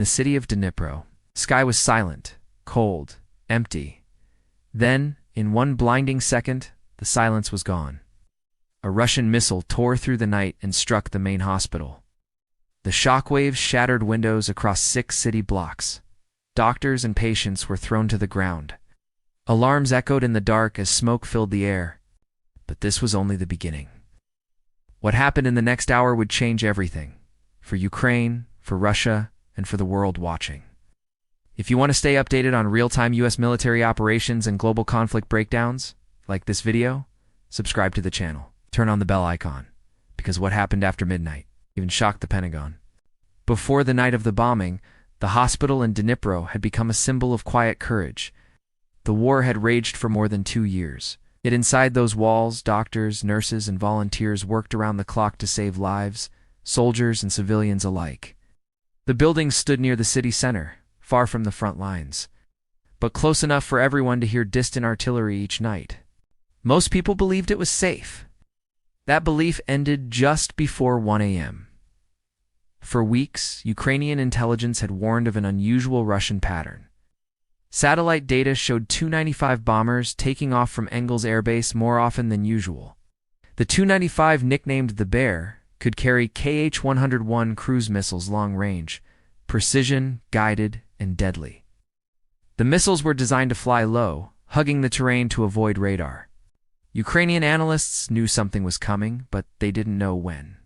The city of Dnipro. Sky was silent, cold, empty. Then, in one blinding second, the silence was gone. A Russian missile tore through the night and struck the main hospital. The shockwaves shattered windows across 6 city blocks. Doctors and patients were thrown to the ground. Alarms echoed in the dark as smoke filled the air. But this was only the beginning. What happened in the next hour would change everything. For Ukraine, for Russia, and for the world watching. If you want to stay updated on real-time U.S. military operations and global conflict breakdowns, like this video, subscribe to the channel. Turn on the bell icon, because what happened after midnight even shocked the Pentagon. Before the night of the bombing, the hospital in Dnipro had become a symbol of quiet courage. The war had raged for more than 2 years. Yet inside those walls, doctors, nurses, and volunteers worked around the clock to save lives, soldiers and civilians alike. The building stood near the city center, far from the front lines, but close enough for everyone to hear distant artillery each night. Most people believed it was safe. That belief ended just before 1 a.m. For weeks, Ukrainian intelligence had warned of an unusual Russian pattern. Satellite data showed Tu-95 bombers taking off from Engulfed air base more often than usual. The Tu-95, nicknamed the Bear, could carry Kh-101 cruise missiles long range, precision, guided, and deadly. The missiles were designed to fly low, hugging the terrain to avoid radar. Ukrainian analysts knew something was coming, but they didn't know when.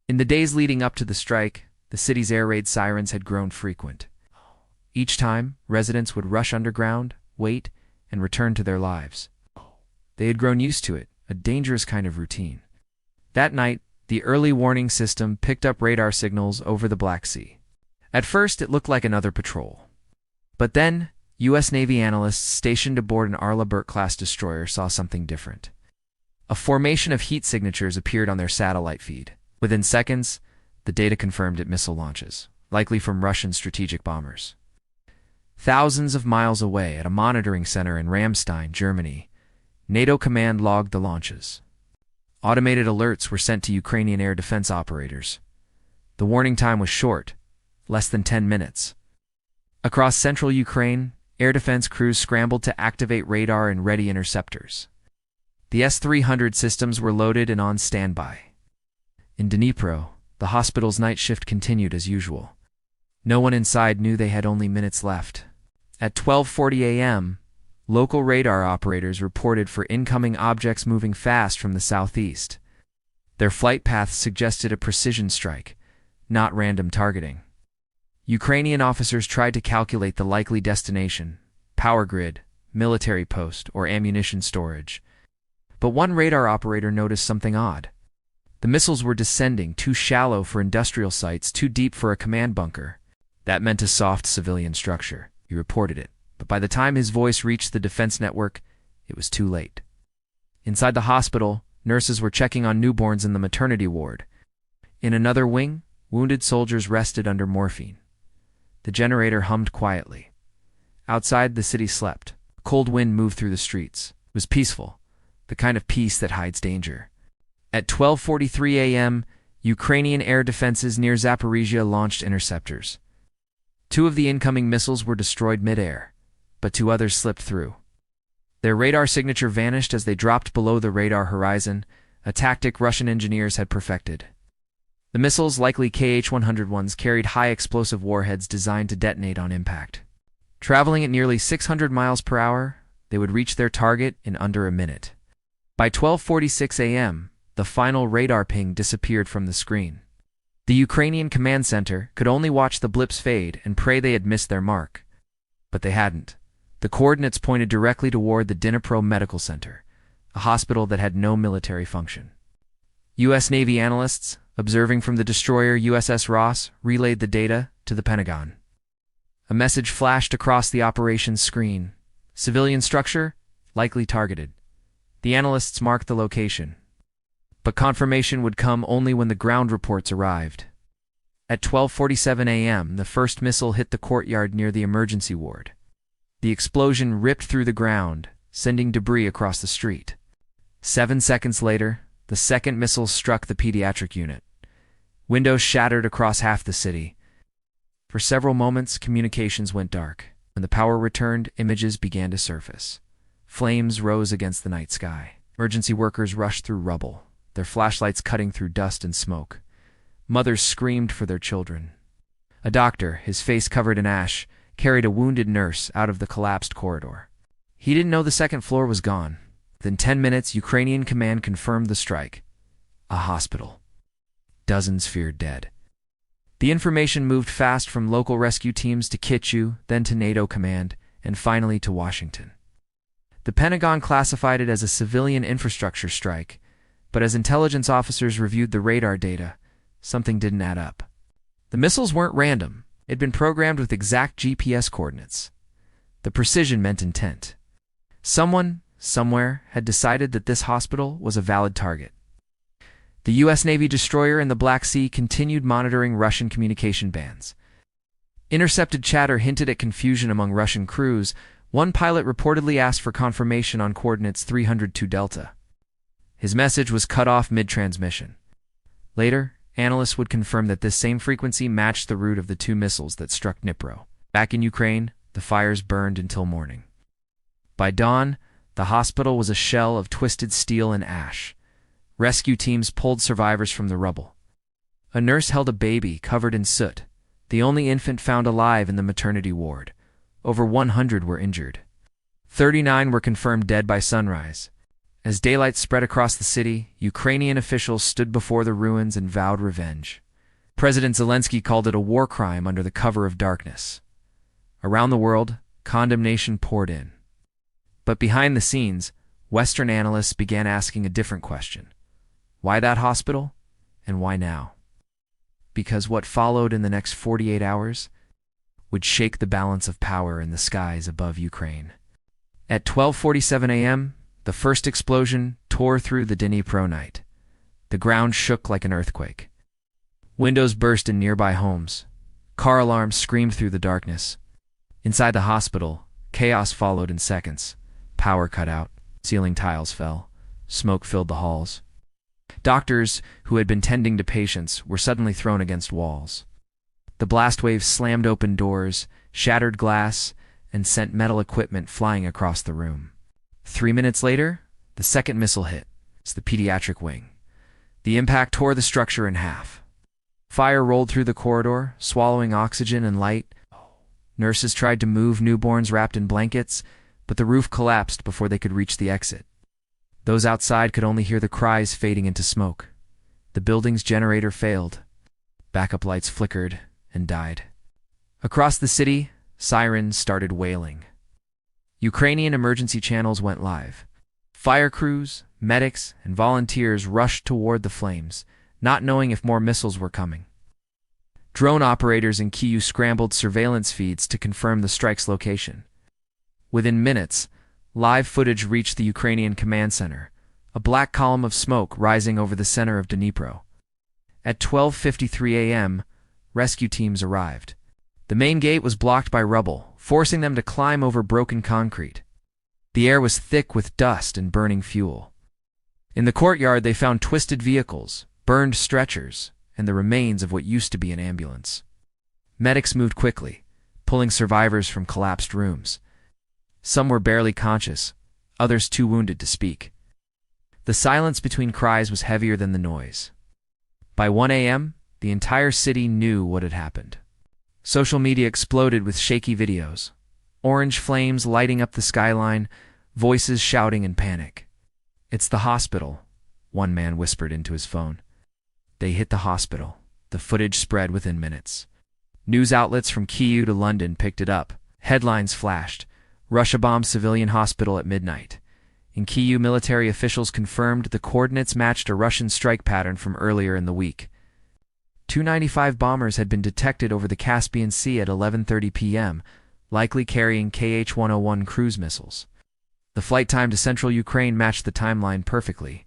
In the days leading up to the strike, the city's air raid sirens had grown frequent. Each time, residents would rush underground, wait, and return to their lives. They had grown used to it, a dangerous kind of routine. That night, the early warning system picked up radar signals over the Black Sea. At first, it looked like another patrol. But then, U.S. Navy analysts stationed aboard an Arleigh-Burke-class destroyer saw something different. A formation of heat signatures appeared on their satellite feed. Within seconds, the data confirmed it missile launches, likely from Russian strategic bombers. Thousands of miles away at a monitoring center in Ramstein, Germany, NATO command logged the launches. Automated alerts were sent to Ukrainian air defense operators. The warning time was short, less than 10 minutes. Across central Ukraine, air defense crews scrambled to activate radar and ready interceptors. The S-300 systems were loaded and on standby. In Dnipro, the hospital's night shift continued as usual. No one inside knew they had only minutes left. At 12:40 a.m., local radar operators reported for incoming objects moving fast from the southeast. Their flight paths suggested a precision strike, not random targeting. Ukrainian officers tried to calculate the likely destination, power grid, military post, or ammunition storage. But one radar operator noticed something odd. The missiles were descending too shallow for industrial sites, too deep for a command bunker. That meant a soft civilian structure. He reported it, but by the time his voice reached the defense network, it was too late. Inside the hospital, nurses were checking on newborns in the maternity ward. In another wing, wounded soldiers rested under morphine. The generator hummed quietly. Outside, the city slept. A cold wind moved through the streets. It was peaceful, the kind of peace that hides danger. At 12:43 a.m., Ukrainian air defenses near Zaporizhia launched interceptors. 2 of the incoming missiles were destroyed mid-air, but 2 others slipped through. Their radar signature vanished as they dropped below the radar horizon, a tactic Russian engineers had perfected. The missiles, likely Kh-101s, carried high explosive warheads designed to detonate on impact. Traveling at nearly 600 miles per hour, they would reach their target in under a minute. By 12:46 a.m., the final radar ping disappeared from the screen. The Ukrainian command center could only watch the blips fade and pray they had missed their mark. But they hadn't. The coordinates pointed directly toward the Dnipro Medical Center, a hospital that had no military function. U.S. Navy analysts, observing from the destroyer USS Ross, relayed the data to the Pentagon. A message flashed across the operations screen. Civilian structure, likely targeted. The analysts marked the location. But confirmation would come only when the ground reports arrived. At 12:47 a.m., the first missile hit the courtyard near the emergency ward. The explosion ripped through the ground, sending debris across the street. 7 seconds later, the second missile struck the pediatric unit. Windows shattered across half the city. For several moments, communications went dark. When the power returned, images began to surface. Flames rose against the night sky. Emergency workers rushed through rubble, their flashlights cutting through dust and smoke. Mothers screamed for their children. A doctor, his face covered in ash, carried a wounded nurse out of the collapsed corridor. He didn't know the second floor was gone. Within 10 minutes, Ukrainian command confirmed the strike. A hospital. Dozens feared dead. The information moved fast from local rescue teams to Kyiv, then to NATO command, and finally to Washington. The Pentagon classified it as a civilian infrastructure strike, but as intelligence officers reviewed the radar data, something didn't add up. The missiles weren't random. They'd been programmed with exact GPS coordinates. The precision meant intent. Someone, somewhere, had decided that this hospital was a valid target. The U.S. Navy destroyer in the Black Sea continued monitoring Russian communication bands. Intercepted chatter hinted at confusion among Russian crews. One pilot reportedly asked for confirmation on coordinates 302 Delta. His message was cut off mid-transmission. Later, analysts would confirm that this same frequency matched the route of the two missiles that struck Dnipro. Back in Ukraine, the fires burned until morning. By dawn, the hospital was a shell of twisted steel and ash. Rescue teams pulled survivors from the rubble. A nurse held a baby covered in soot, the only infant found alive in the maternity ward. Over 100 were injured. 39 were confirmed dead by sunrise. As daylight spread across the city, Ukrainian officials stood before the ruins and vowed revenge. President Zelensky called it a war crime under the cover of darkness. Around the world, condemnation poured in. But behind the scenes, Western analysts began asking a different question. Why that hospital? And why now? Because what followed in the next 48 hours would shake the balance of power in the skies above Ukraine. At 12:47 a.m., the first explosion tore through the Dnipro night. The ground shook like an earthquake. Windows burst in nearby homes. Car alarms screamed through the darkness. Inside the hospital, chaos followed in seconds. Power cut out, ceiling tiles fell, smoke filled the halls. Doctors who had been tending to patients were suddenly thrown against walls. The blast waves slammed open doors, shattered glass, and sent metal equipment flying across the room. 3 minutes later, the second missile hit. It's the pediatric wing. The impact tore the structure in half. Fire rolled through the corridor, swallowing oxygen and light. Nurses tried to move newborns wrapped in blankets, but the roof collapsed before they could reach the exit. Those outside could only hear the cries fading into smoke. The building's generator failed. Backup lights flickered and died. Across the city, sirens started wailing. Ukrainian emergency channels went live. Fire crews, medics, and volunteers rushed toward the flames, not knowing if more missiles were coming. Drone operators in Kyiv scrambled surveillance feeds to confirm the strike's location. Within minutes, live footage reached the Ukrainian command center, a black column of smoke rising over the center of Dnipro. At 12:53 a.m., rescue teams arrived. The main gate was blocked by rubble, forcing them to climb over broken concrete. The air was thick with dust and burning fuel. In the courtyard, they found twisted vehicles, burned stretchers, and the remains of what used to be an ambulance. Medics moved quickly, pulling survivors from collapsed rooms. Some were barely conscious, others too wounded to speak. The silence between cries was heavier than the noise. By 1 a.m., the entire city knew what had happened. Social media exploded with shaky videos, orange flames lighting up the skyline, voices shouting in panic. "It's the hospital," one man whispered into his phone. They hit the hospital. The footage spread within minutes. News outlets from Kyiv to London picked it up. Headlines flashed. Russia bombed civilian hospital at midnight. In Kyiv, military officials confirmed the coordinates matched a Russian strike pattern from earlier in the week. 295 bombers had been detected over the Caspian Sea at 11:30 p.m., likely carrying Kh-101 cruise missiles. The flight time to central Ukraine matched the timeline perfectly.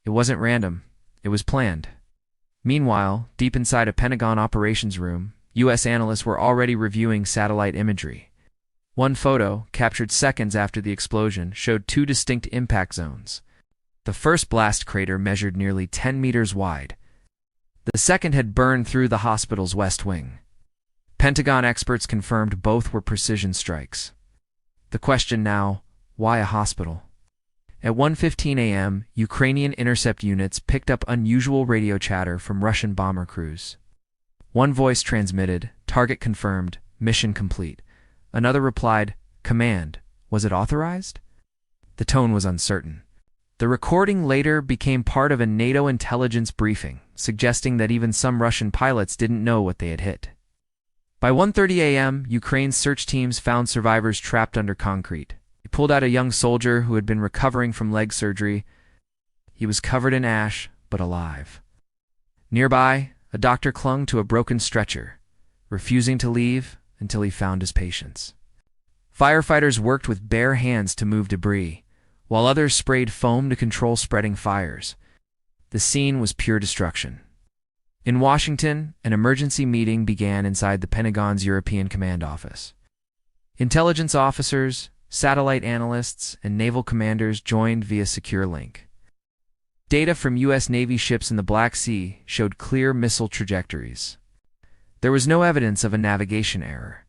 It wasn't random. It was planned. Meanwhile, deep inside a Pentagon operations room, U.S. analysts were already reviewing satellite imagery. One photo, captured seconds after the explosion, showed two distinct impact zones. The first blast crater measured nearly 10 meters wide. The second had burned through the hospital's west wing. Pentagon experts confirmed both were precision strikes. The question now, why a hospital? At 1:15 a.m., Ukrainian intercept units picked up unusual radio chatter from Russian bomber crews. One voice transmitted, "Target confirmed, mission complete." Another replied, "Command, was it authorized?" The tone was uncertain. The recording later became part of a NATO intelligence briefing, suggesting that even some Russian pilots didn't know what they had hit. By 1:30 a.m., Ukraine's search teams found survivors trapped under concrete. They pulled out a young soldier who had been recovering from leg surgery. He was covered in ash, but alive. Nearby, a doctor clung to a broken stretcher, refusing to leave until he found his patients. Firefighters worked with bare hands to move debris, while others sprayed foam to control spreading fires. The scene was pure destruction. In Washington, an emergency meeting began inside the Pentagon's European Command Office. Intelligence officers, satellite analysts, and naval commanders joined via secure link. Data from U.S. Navy ships in the Black Sea showed clear missile trajectories. There was no evidence of a navigation error.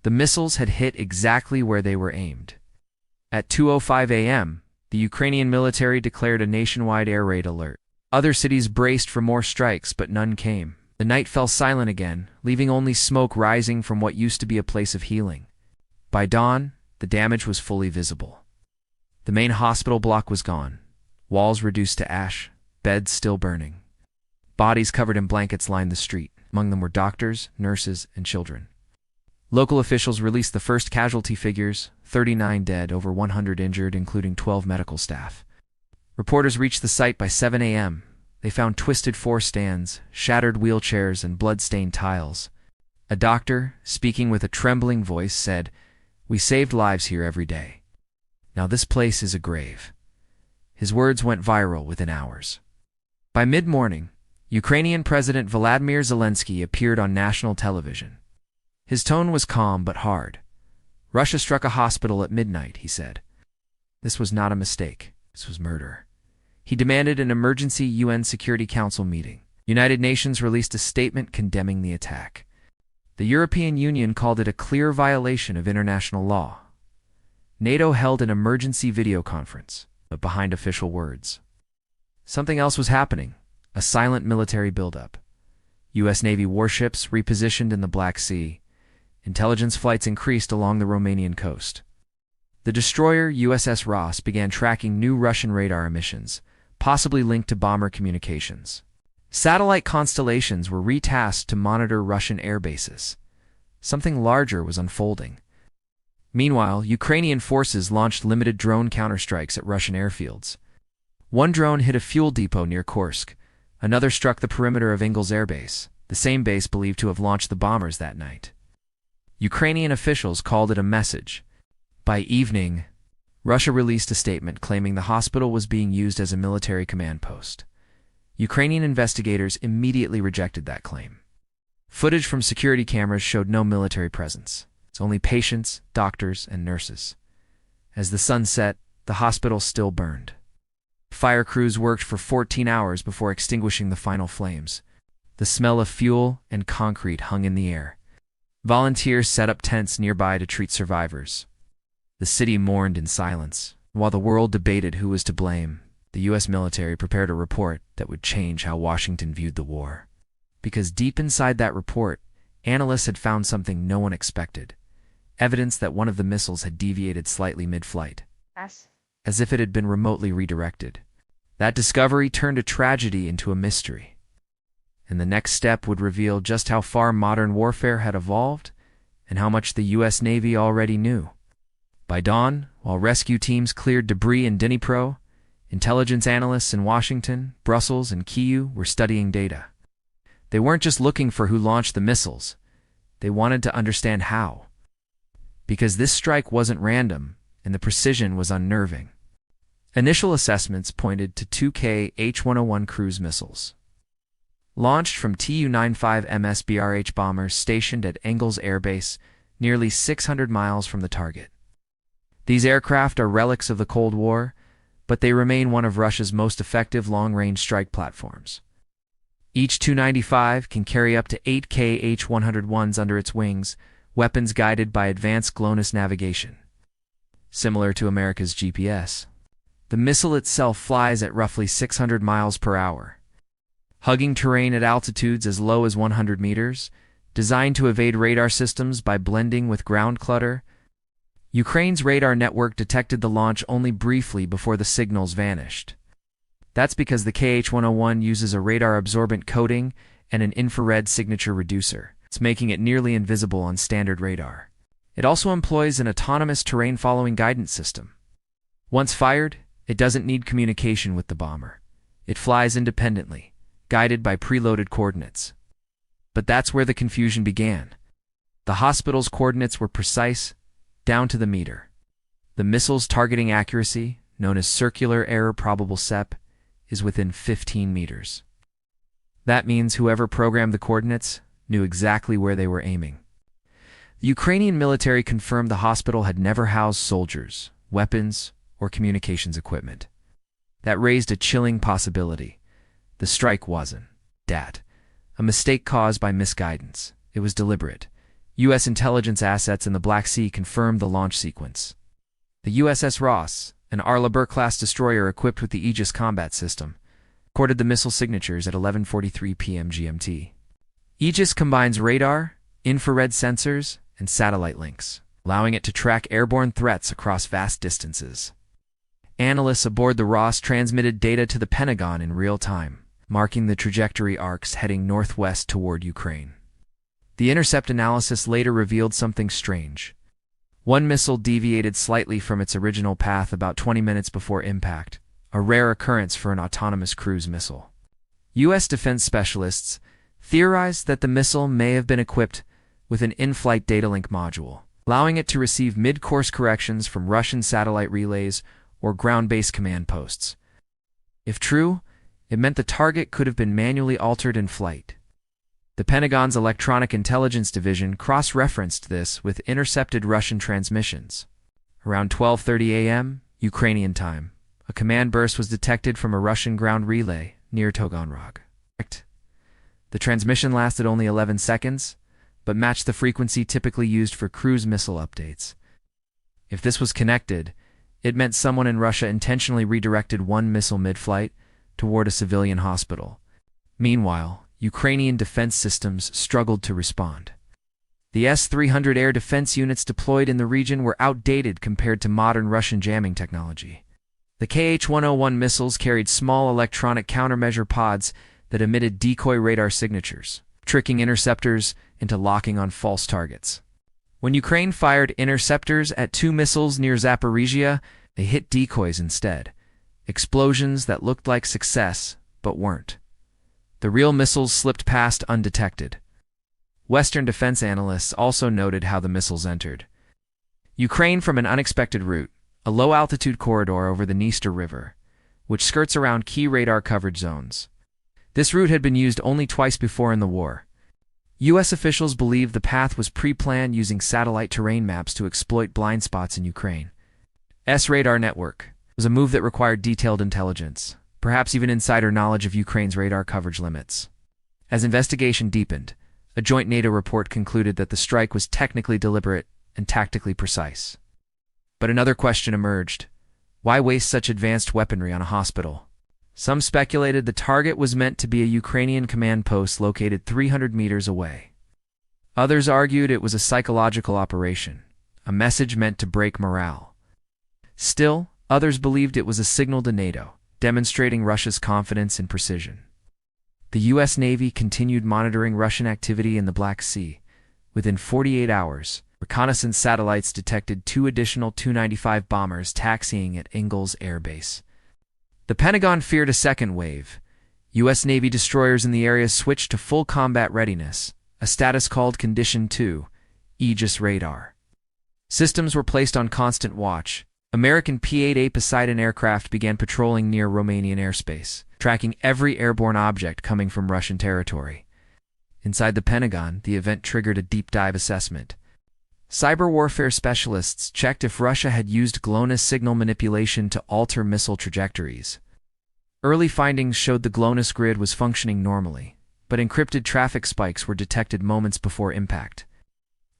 The missiles had hit exactly where they were aimed. At 2:05 a.m., the Ukrainian military declared a nationwide air raid alert. Other cities braced for more strikes, but none came. The night fell silent again, leaving only smoke rising from what used to be a place of healing. By dawn, the damage was fully visible. The main hospital block was gone, walls reduced to ash, beds still burning. Bodies covered in blankets lined the street. Among them were doctors, nurses, and children. Local officials released the first casualty figures: 39 dead, over 100 injured, including 12 medical staff. Reporters reached the site by 7 a.m. They found twisted floor stands, shattered wheelchairs, and blood-stained tiles. A doctor, speaking with a trembling voice, said, "We saved lives here every day. Now this place is a grave." His words went viral within hours. By mid-morning, Ukrainian President Volodymyr Zelensky appeared on national television. His tone was calm but hard. "Russia struck a hospital at midnight," he said. This was not a mistake. This was murder. He demanded an emergency UN Security Council meeting. United Nations released a statement condemning the attack. The European Union called it a clear violation of international law. NATO held an emergency video conference, but behind official words. Something else was happening, a silent military buildup. U.S. Navy warships repositioned in the Black Sea. Intelligence flights increased along the Romanian coast. The destroyer USS Ross began tracking new Russian radar emissions, possibly linked to bomber communications. Satellite constellations were retasked to monitor Russian air bases. Something larger was unfolding. Meanwhile, Ukrainian forces launched limited drone counterstrikes at Russian airfields. One drone hit a fuel depot near Kursk. Another struck the perimeter of Engulfed Air Base, the same base believed to have launched the bombers that night. Ukrainian officials called it a message. By evening, Russia released a statement claiming the hospital was being used as a military command post. Ukrainian investigators immediately rejected that claim. Footage from security cameras showed no military presence. It's only patients, doctors, and nurses. As the sun set, the hospital still burned. Fire crews worked for 14 hours before extinguishing the final flames. The smell of fuel and concrete hung in the air. Volunteers set up tents nearby to treat survivors. The city mourned in silence. While the world debated who was to blame, the U.S. military prepared a report that would change how Washington viewed the war. Because deep inside that report, analysts had found something no one expected: evidence that one of the missiles had deviated slightly mid-flight, as if it had been remotely redirected. That discovery turned a tragedy into a mystery. And the next step would reveal just how far modern warfare had evolved and how much the U.S. Navy already knew. By dawn, while rescue teams cleared debris in Dnipro, intelligence analysts in Washington, Brussels, and Kyiv were studying data. They weren't just looking for who launched the missiles. They wanted to understand how. Because this strike wasn't random, and the precision was unnerving. Initial assessments pointed to 2K H-101 cruise missiles, launched from Tu-95 MSBRH bombers stationed at Engulfed Air Base, nearly 600 miles from the target. These aircraft are relics of the Cold War, but they remain one of Russia's most effective long-range strike platforms. Each Tu-95 can carry up to 8 Kh-101s under its wings, weapons guided by advanced GLONASS navigation. Similar to America's GPS. The missile itself flies at roughly 600 miles per hour, hugging terrain at altitudes as low as 100 meters, designed to evade radar systems by blending with ground clutter. Ukraine's radar network detected the launch only briefly before the signals vanished. That's because the Kh-101 uses a radar-absorbent coating and an infrared signature reducer. It's making it nearly invisible on standard radar. It also employs an autonomous terrain-following guidance system. Once fired, it doesn't need communication with the bomber. It flies independently, guided by preloaded coordinates. But that's where the confusion began. The hospital's coordinates were precise, down to the meter. The missile's targeting accuracy, known as circular error probable CEP, is within 15 meters. That means whoever programmed the coordinates knew exactly where they were aiming. The Ukrainian military confirmed the hospital had never housed soldiers, weapons, or communications equipment. That raised a chilling possibility. The strike wasn't that a mistake caused by misguidance. It was deliberate. U.S. intelligence assets in the Black Sea confirmed the launch sequence. The USS Ross, an Arleigh-Burke-class destroyer equipped with the Aegis combat system, recorded the missile signatures at 11:43 p.m. GMT. Aegis combines radar, infrared sensors, and satellite links, allowing it to track airborne threats across vast distances. Analysts aboard the Ross transmitted data to the Pentagon in real time, marking the trajectory arcs heading northwest toward Ukraine. The intercept analysis later revealed something strange. One missile deviated slightly from its original path about 20 minutes before impact, a rare occurrence for an autonomous cruise missile. U.S. defense specialists theorized that the missile may have been equipped with an in-flight data link module, allowing it to receive mid-course corrections from Russian satellite relays or ground-based command posts. If true, it meant the target could have been manually altered in flight. The Pentagon's Electronic Intelligence Division cross-referenced this with intercepted Russian transmissions. Around 12:30 a.m., Ukrainian time, a command burst was detected from a Russian ground relay near Taganrog. The transmission lasted only 11 seconds, but matched the frequency typically used for cruise missile updates. If this was connected, it meant someone in Russia intentionally redirected one missile mid-flight toward a civilian hospital. Meanwhile, Ukrainian defense systems struggled to respond. The S-300 air defense units deployed in the region were outdated compared to modern Russian jamming technology. The Kh-101 missiles carried small electronic countermeasure pods that emitted decoy radar signatures, tricking interceptors into locking on false targets. When Ukraine fired interceptors at two missiles near Zaporizhia, they hit decoys instead. Explosions that looked like success, but weren't. The real missiles slipped past undetected. Western defense analysts also noted how the missiles entered Ukraine from an unexpected route, a low-altitude corridor over the Dnipro River, which skirts around key radar coverage zones. This route had been used only twice before in the war. U.S. officials believe the path was pre-planned using satellite terrain maps to exploit blind spots in Ukraine's radar network. It was a move that required detailed intelligence, perhaps even insider knowledge of Ukraine's radar coverage limits. As investigation deepened, a joint NATO report concluded that the strike was technically deliberate and tactically precise. But another question emerged. Why waste such advanced weaponry on a hospital? Some speculated the target was meant to be a Ukrainian command post located 300 meters away. Others argued it was a psychological operation, a message meant to break morale. Still, others believed it was a signal to NATO, demonstrating Russia's confidence in precision. The U.S. Navy continued monitoring Russian activity in the Black Sea. Within 48 hours, reconnaissance satellites detected two additional Tu-95 bombers taxiing at Engulfed Air Base. The Pentagon feared a second wave. U.S. Navy destroyers in the area switched to full combat readiness, a status called Condition 2, Aegis radar. Systems were placed on constant watch. American P-8A Poseidon aircraft began patrolling near Romanian airspace, tracking every airborne object coming from Russian territory. Inside the Pentagon, the event triggered a deep-dive assessment. Cyber warfare specialists checked if Russia had used GLONASS signal manipulation to alter missile trajectories. Early findings showed the GLONASS grid was functioning normally, but encrypted traffic spikes were detected moments before impact.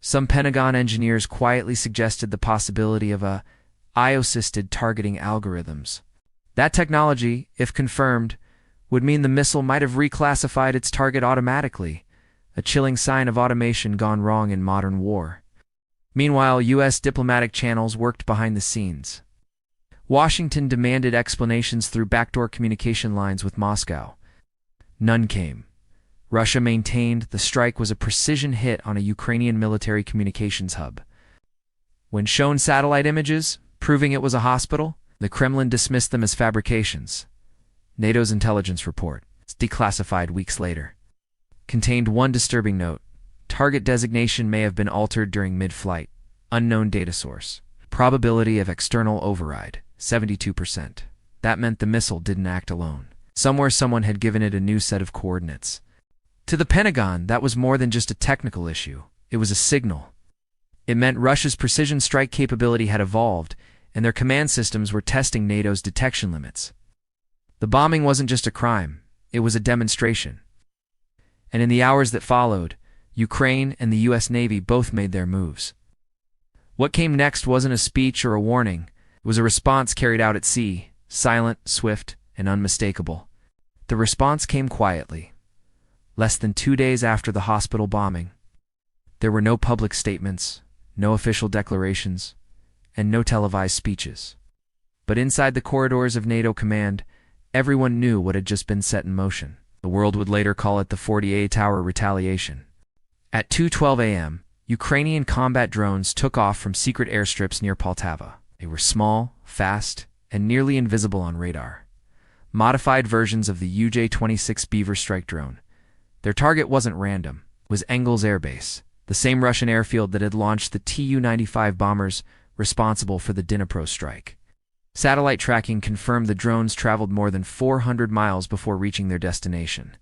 Some Pentagon engineers quietly suggested the possibility of AI-assisted targeting algorithms. That technology, if confirmed, would mean the missile might have reclassified its target automatically, a chilling sign of automation gone wrong in modern war. Meanwhile, U.S. diplomatic channels worked behind the scenes. Washington demanded explanations through backdoor communication lines with Moscow. None came. Russia maintained the strike was a precision hit on a Ukrainian military communications hub. When shown satellite images proving it was a hospital, the Kremlin dismissed them as fabrications. NATO's intelligence report, declassified weeks later, contained one disturbing note. Target designation may have been altered during mid-flight. Unknown data source. Probability of external override, 72%. That meant the missile didn't act alone. Somewhere someone had given it a new set of coordinates. To the Pentagon, that was more than just a technical issue. It was a signal. It meant Russia's precision strike capability had evolved, and their command systems were testing NATO's detection limits. The bombing wasn't just a crime, it was a demonstration. And in the hours that followed, Ukraine and the U.S. Navy both made their moves. What came next wasn't a speech or a warning. It was a response carried out at sea, silent, swift, and unmistakable. The response came quietly. Less than 2 days after the hospital bombing, there were no public statements, no official declarations, and no televised speeches. But inside the corridors of NATO command, everyone knew what had just been set in motion. The world would later call it the 48-hour retaliation. At 2:12 a.m., Ukrainian combat drones took off from secret airstrips near Poltava. They were small, fast, and nearly invisible on radar. Modified versions of the UJ-26 Beaver strike drone. Their target wasn't random. It was Engulfed Air Base, the same Russian airfield that had launched the Tu-95 bombers responsible for the Dnipro strike. Satellite tracking confirmed the drones traveled more than 400 miles before reaching their destination.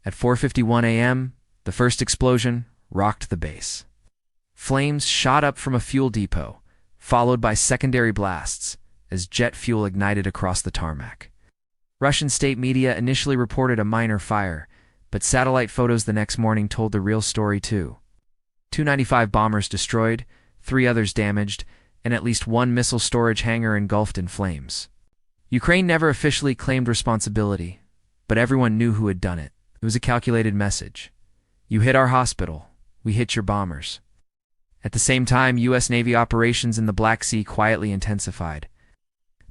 At 4:51 a.m., the first explosion rocked the base. Flames shot up from a fuel depot, followed by secondary blasts as jet fuel ignited across the tarmac. Russian state media initially reported a minor fire, but satellite photos the next morning told the real story too. Tu-95 bombers destroyed, 3 others damaged, and at least 1 missile storage hangar engulfed in flames. Ukraine never officially claimed responsibility, but everyone knew who had done it. It was a calculated message. You hit our hospital, we hit your bombers. At the same time, U.S. Navy operations in the Black Sea quietly intensified.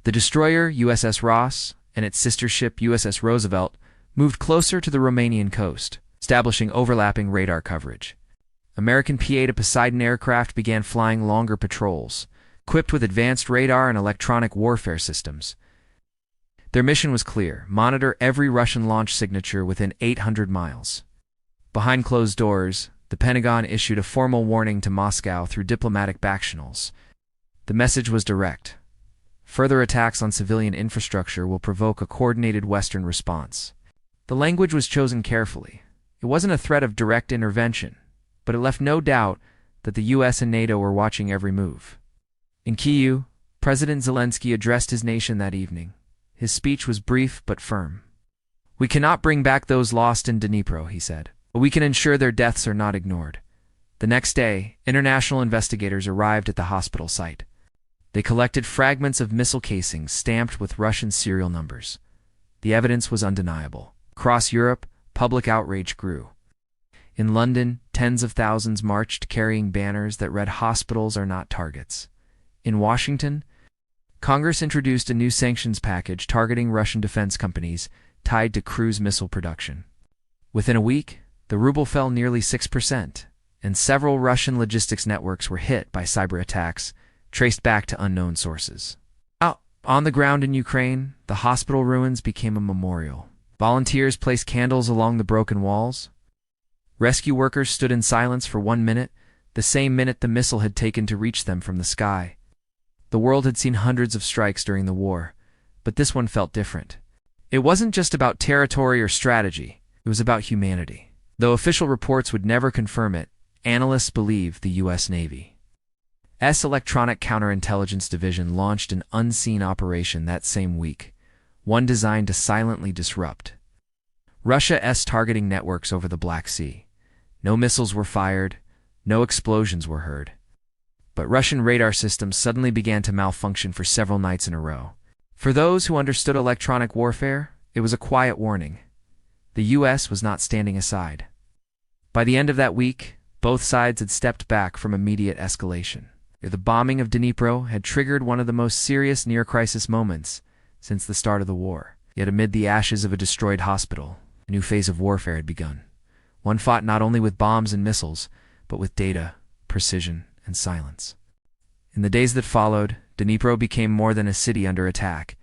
The destroyer USS Ross and its sister ship USS Roosevelt moved closer to the Romanian coast, establishing overlapping radar coverage. American PA to Poseidon aircraft began flying longer patrols, equipped with advanced radar and electronic warfare systems. Their mission was clear: monitor every Russian launch signature within 800 miles. Behind closed doors, the Pentagon issued a formal warning to Moscow through diplomatic backchannels. The message was direct. Further attacks on civilian infrastructure will provoke a coordinated Western response. The language was chosen carefully. It wasn't a threat of direct intervention, but it left no doubt that the U.S. and NATO were watching every move. In Kyiv, President Zelensky addressed his nation that evening. His speech was brief but firm. "We cannot bring back those lost in Dnipro," he said, "but we can ensure their deaths are not ignored." The next day, international investigators arrived at the hospital site. They collected fragments of missile casings stamped with Russian serial numbers. The evidence was undeniable. Across Europe, public outrage grew. In London, tens of thousands marched carrying banners that read "Hospitals are not targets." In Washington, Congress introduced a new sanctions package targeting Russian defense companies tied to cruise missile production. Within a week, the ruble fell nearly 6%, and several Russian logistics networks were hit by cyber attacks traced back to unknown sources. On the ground in Ukraine, the hospital ruins became a memorial. Volunteers placed candles along the broken walls. Rescue workers stood in silence for 1 minute, the same minute the missile had taken to reach them from the sky. The world had seen hundreds of strikes during the war, but this one felt different. It wasn't just about territory or strategy, it was about humanity. Though official reports would never confirm it, analysts believe the U.S. Navy's Electronic Counterintelligence Division launched an unseen operation that same week, one designed to silently disrupt. Russia's targeting networks over the Black Sea. No missiles were fired, no explosions were heard. But Russian radar systems suddenly began to malfunction for several nights in a row. For those who understood electronic warfare, it was a quiet warning. The U.S. was not standing aside. By the end of that week, both sides had stepped back from immediate escalation. The bombing of Dnipro had triggered one of the most serious near-crisis moments since the start of the war. Yet amid the ashes of a destroyed hospital, a new phase of warfare had begun. One fought not only with bombs and missiles, but with data, precision, and silence. In the days that followed, Dnipro became more than a city under attack.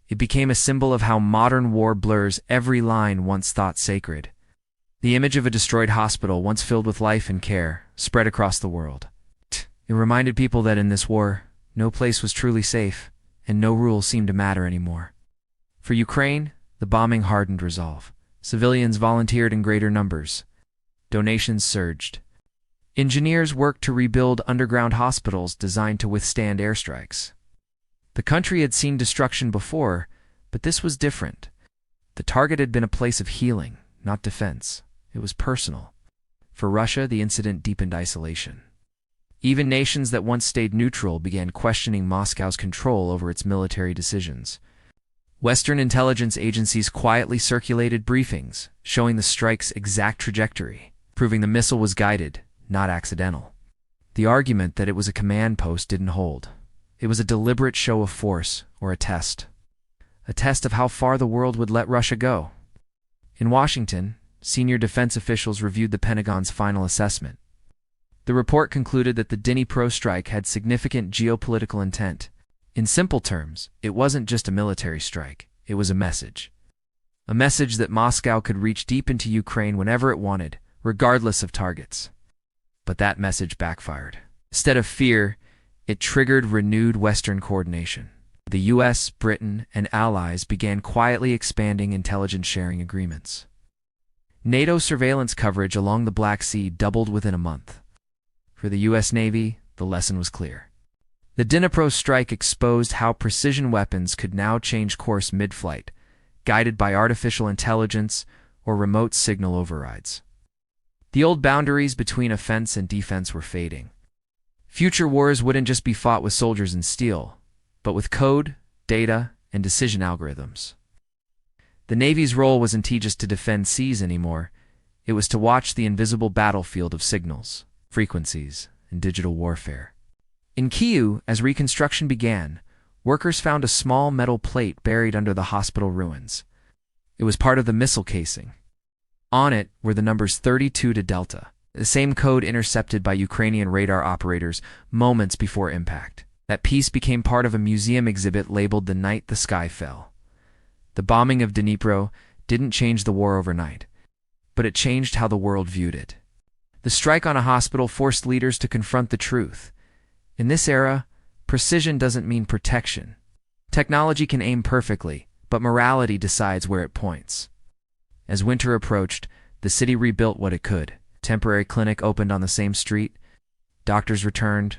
It became a symbol of how modern war blurs every line once thought sacred. The image of a destroyed hospital, once filled with life and care, spread across the world. It reminded people that in this war, no place was truly safe, and no rules seemed to matter anymore. For Ukraine, the bombing hardened resolve. Civilians volunteered in greater numbers. Donations surged. Engineers worked to rebuild underground hospitals designed to withstand airstrikes. The country had seen destruction before, but this was different. The target had been a place of healing, not defense. It was personal. For Russia, the incident deepened isolation. Even nations that once stayed neutral began questioning Moscow's control over its military decisions. Western intelligence agencies quietly circulated briefings, showing the strike's exact trajectory, proving the missile was guided, not accidental. The argument that it was a command post didn't hold. It was a deliberate show of force, or a test of how far the world would let Russia go. In Washington, senior defense officials reviewed the Pentagon's final assessment. The report concluded that the Dnipro strike had significant geopolitical intent. In simple terms, it wasn't just a military strike, it was a message. A message that Moscow could reach deep into Ukraine whenever it wanted, regardless of targets. But that message backfired. Instead of fear, it triggered renewed Western coordination. The US, Britain, and allies began quietly expanding intelligence sharing agreements. NATO surveillance coverage along the Black Sea doubled within a month. For the U.S. Navy, the lesson was clear. The Dnipro strike exposed how precision weapons could now change course mid-flight, guided by artificial intelligence or remote signal overrides. The old boundaries between offense and defense were fading. Future wars wouldn't just be fought with soldiers and steel, but with code, data, and decision algorithms. The Navy's role wasn't just to defend seas anymore. It was to watch the invisible battlefield of signals, frequencies, and digital warfare. In Kyiv, as reconstruction began, workers found a small metal plate buried under the hospital ruins. It was part of the missile casing. On it were the numbers 32 to Delta, the same code intercepted by Ukrainian radar operators moments before impact. That piece became part of a museum exhibit labeled "The Night the Sky Fell." The bombing of Dnipro didn't change the war overnight, but it changed how the world viewed it. The strike on a hospital forced leaders to confront the truth. In this era, precision doesn't mean protection. Technology can aim perfectly, but morality decides where it points. As winter approached, the city rebuilt what it could. Temporary clinic opened on the same street. Doctors returned,